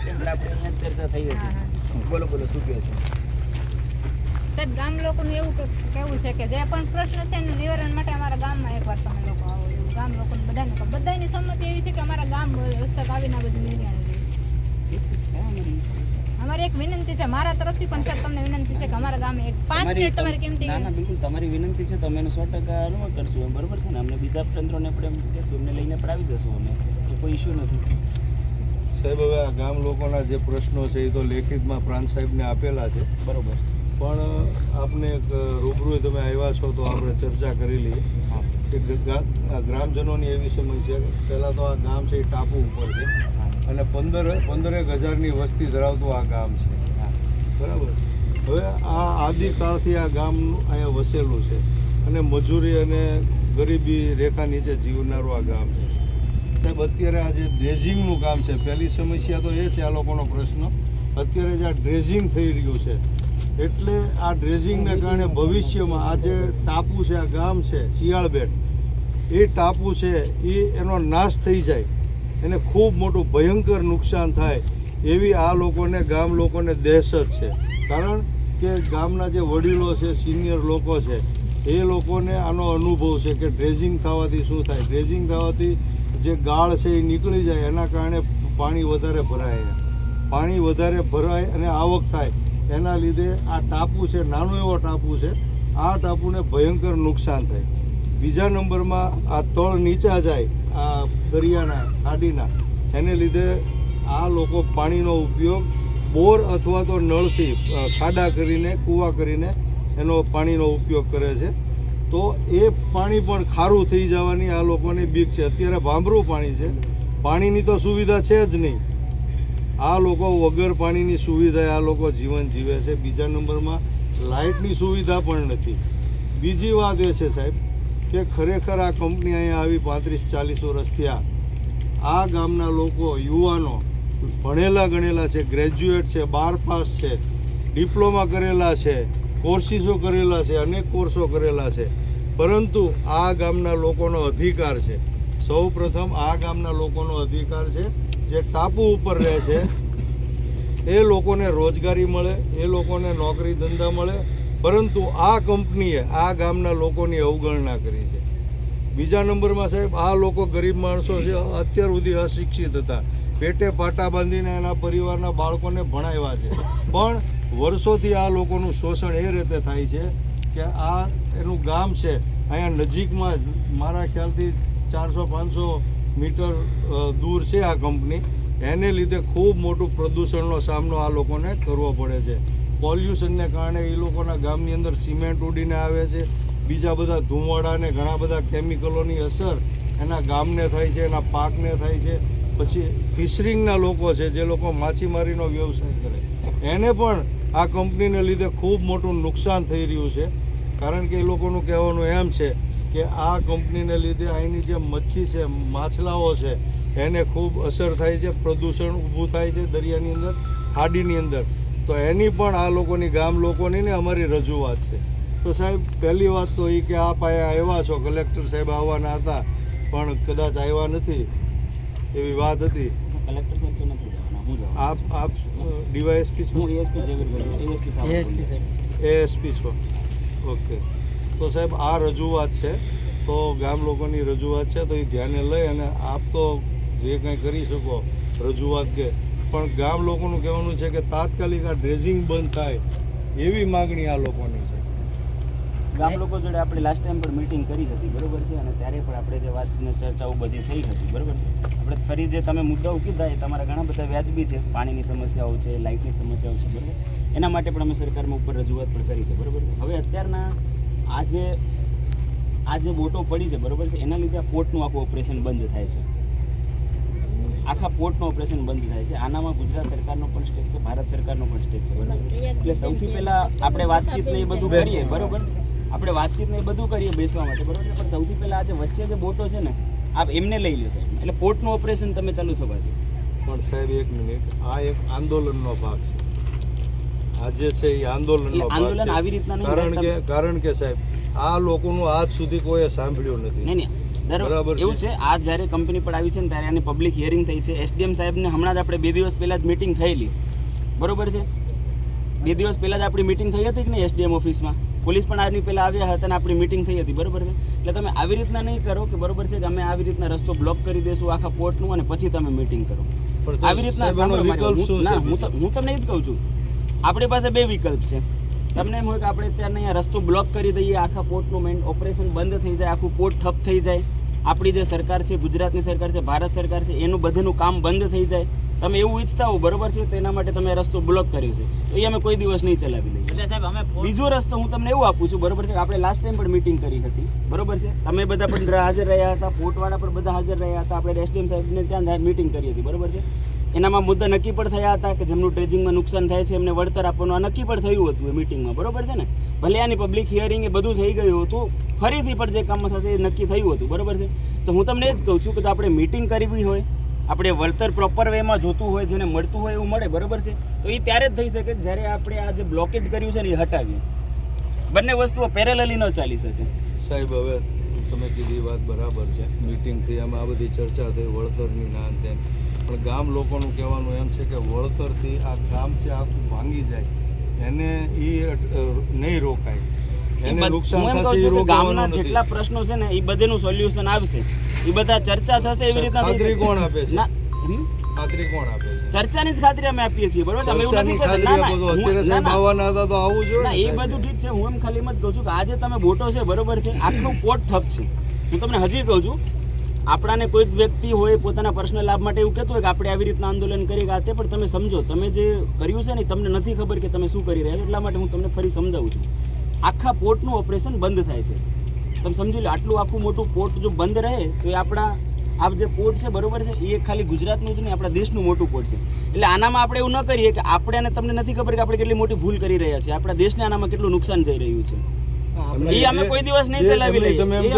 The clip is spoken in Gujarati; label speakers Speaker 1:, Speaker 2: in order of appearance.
Speaker 1: ટાઈમ આપણે અહીંયા ચર્ચા થઈ હતી. બોલો બોલો શું કહો છો
Speaker 2: સાહેબ? ગામ લોકોનું એવું કહેવું છે કે જે પણ પ્રશ્ન છે એનું નિવારણ માટે અમારા ગામમાં એકવાર તમે લોકો આવો. એવું ગામ લોકોને બધાની સંમતિ એવી છે કે અમારા ગામ હસ્તક આવીને આ બધું નિર્ણય લે. અમારી એક વિનંતી છે મારા તરફથી પણ સર તમને વિનંતી છે કે અમારા ગામે એક 5 મિનિટ તમારી કિંમતી.
Speaker 1: ના બિલકુલ તમારી વિનંતી છે તો અમે 100% અનુમત કરશું એમ, બરોબર છે ને? અમને બીજા તંત્રોને આપણે એમ કહેશું, એમને લઈને પણ આવી જશું અમે, તો કોઈ ઇશ્યુ નથી.
Speaker 3: સાહેબ હવે આ ગામ લોકોના જે પ્રશ્નો છે એ તો લેખિતમાં પ્રાંત સાહેબને આપેલા છે,
Speaker 1: બરોબર.
Speaker 3: પણ આપને એક રૂબરૂ તમે આવ્યા છો તો આપણે ચર્ચા કરી લઈએ કે ગ્રામજનોની એવી સમસ્યા છે. પહેલાં તો આ ગામ છે એ ટાપુ ઉપર છે અને 15,000ની વસ્તી ધરાવતું આ ગામ છે, બરાબર. હવે આ આદિકાળથી આ ગામ અહીંયા વસેલું છે અને મજૂરી અને ગરીબી રેખા નીચે જીવનારું આ ગામ છે. સાહેબ અત્યારે આ જે ડ્રેઝિંગનું કામ છે, પહેલી સમસ્યા તો એ છે આ લોકોનો પ્રશ્ન, અત્યારે જે આ ડ્રેઝિંગ થઈ રહ્યું છે એટલે આ ડ્રેઝિંગને કારણે ભવિષ્યમાં આ જે ટાપુ છે, આ ગામ છે શિયાળબેટ, એ ટાપુ છે એનો નાશ થઈ જાય, એને ખૂબ મોટું ભયંકર નુકસાન થાય એવી આ લોકોને, ગામ લોકોને દહેશત છે. કારણ કે ગામના જે વડીલો છે, સિનિયર લોકો છે, એ લોકોને આનો અનુભવ છે કે ડ્રેઝિંગ થવાથી શું થાય. ડ્રેઝિંગ થવાથી જે ગાળ છે એ નીકળી જાય, એના કારણે પાણી વધારે ભરાય અને આવક થાય. એના લીધે આ ટાપુ છે, નાનો એવો ટાપુ છે, આ ટાપુને ભયંકર નુકસાન થાય. બીજા નંબરમાં આ તળ નીચા જાય આ દરિયાના ખાડીના, એને લીધે આ લોકો પાણીનો ઉપયોગ બોર અથવા તો નળથી ખાડા કરીને, કૂવા કરીને એનો પાણીનો ઉપયોગ કરે છે. તો એ પાણી પણ ખારું થઈ જવાની આ લોકોની બીક છે. અત્યારે ભાંભરું પાણી છે, પાણીની તો સુવિધા છે જ નહીં. આ લોકો વગર પાણીની સુવિધાએ આ લોકો જીવન જીવે છે. બીજા નંબરમાં લાઇટની સુવિધા પણ નથી. બીજી વાત એ છે સાહેબ કે ખરેખર આ કંપની અહીંયા આવી 35-40 વર્ષ થયા. આ ગામના લોકો, યુવાનો ભણેલા ગણેલા છે, ગ્રેજ્યુએટ છે, 12 પાસ છે, ડિપ્લોમા કરેલા છે, કોર્સિસો કરેલા છે, અનેક કોર્સો કરેલા છે, પરંતુ આ ગામના લોકોનો અધિકાર છે, સૌ પ્રથમ આ ગામના લોકોનો અધિકાર છે જે ટાપુ ઉપર રહે છે, એ લોકોને રોજગારી મળે, એ લોકોને નોકરી ધંધા મળે. પરંતુ આ કંપનીએ આ ગામના લોકોની અવગણના કરી છે. બીજા નંબરમાં સાહેબ આ લોકો ગરીબ માણસો છે, અત્યાર સુધી અશિક્ષિત હતા, પેટે પાટા બાંધીને એના પરિવારના બાળકોને ભણાવ્યા છે, પણ વર્ષોથી આ લોકોનું શોષણ એ રીતે થાય છે કે આ એનું ગામ છે અહીંયા નજીકમાં જ, મારા ખ્યાલથી 400-500 મીટર દૂર છે આ કંપની. એને લીધે ખૂબ મોટું પ્રદૂષણનો સામનો આ લોકોને કરવો પડે છે. પોલ્યુશનને કારણે એ લોકોના ગામની અંદર સિમેન્ટ ઉડીને આવે છે, બીજા બધા ધુમાડાને ઘણા બધા કેમિકલોની અસર એના ગામને થાય છે, એના પાકને થાય છે. પછી ફિશરિંગના લોકો છે, જે લોકો માછીમારીનો વ્યવસાય કરે, એને પણ આ કંપનીને લીધે ખૂબ મોટું નુકસાન થઈ રહ્યું છે. કારણ કે એ લોકોનું કહેવાનું એમ છે કે આ કંપનીને લીધે અહીંની જે મચ્છી છે, માછલાઓ છે, એને ખૂબ અસર થાય છે, પ્રદૂષણ ઊભું થાય છે દરિયાની અંદર, ખાડીની અંદર. તો એની પણ આ લોકોની, ગામ લોકોની ને અમારી રજૂઆત છે. તો સાહેબ પહેલી વાત તો એ કે આપ અહીંયા આવ્યા છો, કલેક્ટર સાહેબ આવવાના હતા પણ કદાચ આવ્યા નથી એવી વાત હતી.
Speaker 1: કલેક્ટર સાહેબ તો નથી જવાના, હું જાઉં.
Speaker 3: આપ ડીવાયએસપી છો?
Speaker 1: હું
Speaker 3: એએસપી છો? ઓકે. તો સાહેબ આ રજૂઆત છે, તો ગામ લોકોની રજૂઆત છે, તો એ ધ્યાને લઈ અને આપ તો જે કંઈ કરી શકો રજૂઆત કે, પણ ગામ લોકોનું કહેવાનું છે કે તાત્કાલિક આ ડ્રેઝિંગ બંધ થાય એવી માગણી આ લોકોની છે.
Speaker 1: ગામ લોકો જોડે આપણે લાસ્ટ ટાઈમ પર મીટિંગ કરી હતી, બરોબર છે, અને ત્યારે પણ આપણે જે વાતને ચર્ચાઓ બધી થઈ હતી, બરોબર છે. આપણે ફરી જે તમે મુદ્દાઓ કીધા એ તમારા ઘણા બધા વ્યાજબી છે, પાણીની સમસ્યાઓ છે, લાઇટની સમસ્યાઓ છે, બરોબર. એના માટે પણ અમે સરકારમાં ઉપર રજૂઆત પણ કરી છે, બરોબર. હવે અત્યારના આ જે બોટો પડી છે, બરોબર છે, એના લીધે આ પોર્ટનું આખું ઓપરેશન બંધ થાય છે, આખા પોર્ટનું ઓપરેશન બંધ થાય છે. આનામાં ગુજરાત સરકારનો પણ સ્ટેક છે, ભારત સરકારનો પણ સ્ટેક છે, બરાબર. એટલે સૌથી પહેલાં આપણે વાતચીત ને એ બધું કરીએ, બરોબર, આપણે વાતચીત ને એ બધું કરીએ બેસવા માટે, બરોબર. પણ સૌથી પહેલાં આજે વચ્ચે જે બોટો છે ને, આપ એમને લઈ લો સાહેબ, એટલે પોર્ટનું ઓપરેશન તમે ચાલુ થવા દો.
Speaker 3: પણ સાહેબ એક મિનિટ, આ એક આંદોલનનો ભાગ છે. આજે છે એ આંદોલનનો ભાગ છે.
Speaker 1: આવી રીતના
Speaker 3: કારણ કે સાહેબ આ લોકોનું આજ સુધી કોઈએ સાંભળ્યું નથી.
Speaker 1: નહીં,
Speaker 3: બરાબર
Speaker 1: એવું છે આ જ્યારે કંપની પર આવી છે ને ત્યારે આની પબ્લિક હિયરિંગ થઈ છે. એસડીએમ સાહેબને હમણાં જ આપણે 2 દિવસ પહેલા જ મીટિંગ થયેલી, બરોબર છે. 2 દિવસ પહેલા જ આપણી મીટિંગ થઈ હતી કે નહીં એસડીએમ ઓફિસમાં, પોલીસ પણ આની પહેલા આવ્યા હતા અને આપણી મીટિંગ થઈ હતી, બરોબર છે. એટલે તમે આવી રીતના નહીં કરો કે બરોબર છે કે અમે આવી રીતના રસ્તો બ્લોક કરી દઈશું આખા પોર્ટનું અને પછી તમે મીટિંગ કરો.
Speaker 3: પણ
Speaker 1: આવી રીતના
Speaker 3: સાહેબ, એનો
Speaker 1: સાંભળો મારી
Speaker 3: વિકલ્પ
Speaker 1: વાત.
Speaker 3: શું
Speaker 1: ના
Speaker 3: છે?
Speaker 1: હું તમને એ જ કહું છું, આપણી પાસે 2 વિકલ્પ છે. તમને એમ હોય કે આપણે ત્યાં અહીંયા રસ્તો બ્લોક કરી દઈએ, આખા પોર્ટનું મેઇન ઓપરેશન બંધ થઈ જાય, આખું પોર્ટ ઠપ થઈ જાય, આપણી જે સરકાર છે, ગુજરાતની સરકાર છે, ભારત સરકાર છે, એનું બધું કામ બંધ થઈ જાય. તમે એવું ઈચ્છતા હો, બરોબર છે, તો એના માટે તમે રસ્તો બ્લોક કર્યો છે, તો એ અમે કોઈ દિવસ નહીં ચલાવી લઈએ.
Speaker 4: એટલે સાહેબ અમે
Speaker 1: બીજો રસ્તો હું તમને એવું આપું છું, બરોબર છે, આપણે લાસ્ટ ટાઈમ પણ મીટિંગ કરી હતી, બરોબર છે, તમે બધા પણ હાજર રહ્યા હતા, પોર્ટવાળા પણ બધા હાજર રહ્યા હતા, આપણે એસડીએમ સાહેબને ત્યાં મીટિંગ કરી હતી, બરોબર છે. એનામાં મુદ્દા નક્કી પણ થયા હતા કે જેમનું ટ્રેજિંગમાં નુકસાન થાય છે એમને વળતર આપવાનું આ નક્કી પણ થયું હતું એ મિટિંગમાં, બરોબર છે ને. ભલે આની પબ્લિક હિયરિંગ એ બધું થઈ ગયું હતું, ફરીથી પણ જે કામ થશે એ નક્કી થયું હતું, બરોબર છે. તો હું તમને એ જ કહું છું કે જો આપણે મીટિંગ કરવી હોય, આપણે વળતર પ્રોપર વેમાં જોતું હોય, જેને મળતું હોય એવું મળે, બરોબર છે, તો એ ત્યારે જ થઈ શકે જ્યારે આપણે આ જે બ્લોકેજ કર્યું છે ને એ હટાવીએ. બંને વસ્તુઓ પેરેલલી ન ચાલી શકે.
Speaker 3: સાહેબ, હવે તમે કીધી વાત બરાબર છે, મીટિંગ થઈ, આમાં આ બધી ચર્ચા થઈ વળતરની ના અંતે, પણ ગામ લોકોનું કહેવાનું એમ છે કે વળતરથી આ ગામ છે આખું ભાંગી જાય, એને એ નહીં રોકાય, એને નુકસાન
Speaker 1: હું એમ કહું
Speaker 3: થશે એ
Speaker 1: છું કે
Speaker 3: રોકવાનું
Speaker 1: ગામના
Speaker 3: નથી.
Speaker 1: જેટલા પ્રશ્નો છે ને એ બધાનું સોલ્યુશન આવશે, એ બધા ચર્ચા થશે એવી રીતના થઈ
Speaker 3: ખાતરી
Speaker 1: શકે.
Speaker 3: કોણ આપે છે?
Speaker 1: ના,
Speaker 3: ખાતરી કોણ આપે છે?
Speaker 1: ચર્ચાની જ ખાતરી અમે આપીએ છીએ, બરોબર. તમે એવું નથી
Speaker 3: ચર્ચાની
Speaker 1: કહેતા.
Speaker 3: ખાતરી
Speaker 1: ના, ના,
Speaker 3: આપો તો અત્યારે
Speaker 1: ના,
Speaker 3: સાહેબ
Speaker 1: ના.
Speaker 3: આવવાના હતા તો આવવું જોઈએ
Speaker 1: ના,
Speaker 3: ને
Speaker 1: એ
Speaker 3: સાહેબ.
Speaker 1: બધું ઠીક છે. હું એમ ખાલી એમ જ કહું છું કે આજે તમે બોટો છે, બરોબર છે, આખું પોર્ટ ઠપ છે. હું તમને હજી કહું છું, આપણાને કોઈ વ્યક્તિ હોય પોતાના પર્સનલ લાભ માટે એવું કહેતું હોય કે આપણે આવી રીતના આંદોલન કરી ગયા તે, પણ તમે સમજો, તમે જે કર્યું છે ને તમને નથી ખબર કે તમે શું કરી રહ્યા છો, એટલા માટે હું તમને ફરી સમજાવું છું. આખા પોર્ટનું ઓપરેશન બંધ થાય છે, તમે સમજી લો. આટલું આખું મોટું પોર્ટ જો બંધ રહે તો એ આપણા આ જે પોર્ટ છે, બરોબર છે, એ ખાલી ગુજરાતનું જ નહીં આપણા દેશનું મોટું પોર્ટ છે. એટલે આનામાં આપણે એવું ન કરીએ કે આપણે અને તમને નથી ખબર કે આપણે કેટલી મોટી ભૂલ કરી રહ્યા છીએ, આપણા દેશને આનામાં કેટલું નુકસાન જઈ રહ્યું છે. એ અમે કોઈ દિવસ નહીં ચલાવી લઈએ.
Speaker 3: તમે એમ
Speaker 1: એ
Speaker 3: કહો